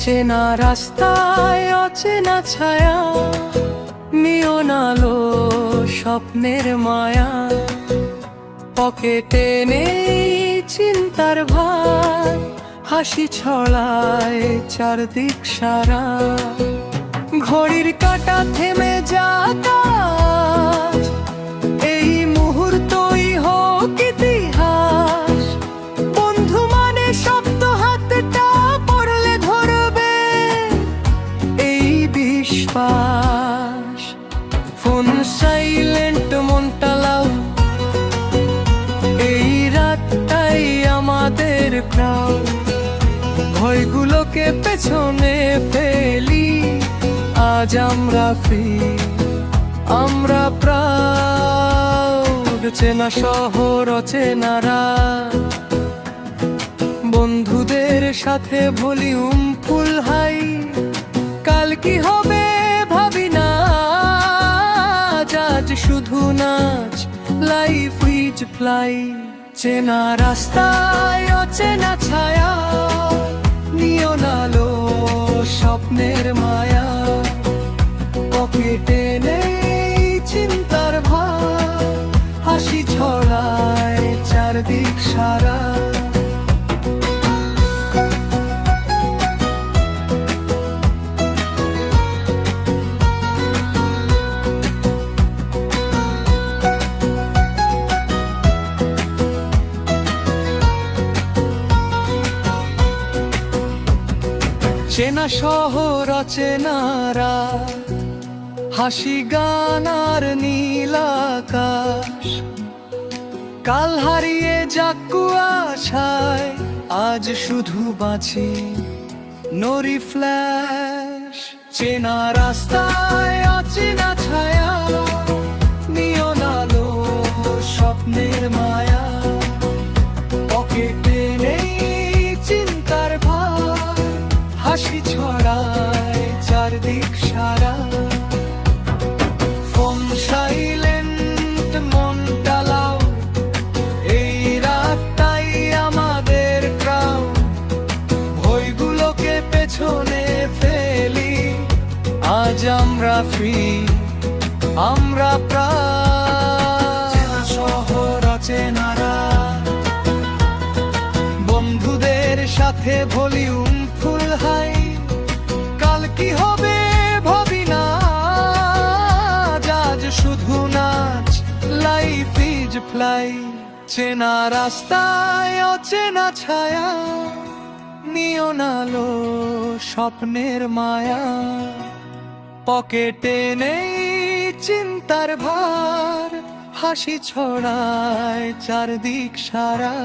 চেনা রাস্তায় অচেনা ছায়া, নিও নালো স্বপ্নের মায়া। পকেটে নেই চিন্তার ভার, হাসি ছড়ায় চারদিক সারা। ঘড়ির কাঁটা থেমে যাক আজ, এই মুহূর্তই হোক ইতিহাস। বন্ধু মানে শক্ত হাতটা পড়লে ধরবে এই বিশ্বাস। ফোন সাইলেন্ট মনটা লাউড, এই রাতটাই আমাদের ক্রাউড। ভয়গুলোকে পেছনে ফেলি, আজ আমরা ফ্রি, আমরা প্রাউড। চেনা শহর অচেনা রাত, বন্ধুদের সাথে ভলিউম ফুল হাই। কাল কি হবে ভাবি না, আজ শুধু নাচ, লাইফ উইজ ফ্লাই। চেনা রাস্তায় অচেনা ছায়া, নিও নালো স্বপ্নের মায়া। পকেটে নেই চিন্তার ভার, হাসি ছড়ায় চারদিক সারা। চেনা শহর অচেনা রাত, হাসি গান আর নীল আকাশ। কাল হারিয়ে যাক কুয়াশায়, আজ শুধু বাঁচি নো রিফ্ল্যাশ। চেনা রাস্তায় অচেনা ছায়া, নিও নালো স্বপ্নের মায়া। পকেটে নেই চিন্তার ভার, হাসি ছড়ায় চারদিক সারা। ফোন সাইলেন্ট মনটা লাউড, এই রাতটাই আমাদের ক্রাউড। ভয়গুলোকে পেছনে ফেলি, আজ আমরা ফ্রি, আমরা প্রাউড। চেনা শহর অচেনা রাত, বন্ধুদের সাথে ভলিউম ফুল হাই। কাল কি হবে ভাবি না, আজ শুধু নাচ, লাইফ ইজ ফ্লাই। চেনা রাস্তায় অচেনা ছায়া, নিও নালো স্বপ্নের মায়া। পকেটে নেই চিন্তার ভার, হাসি ছড়ায় চারদিক সারা।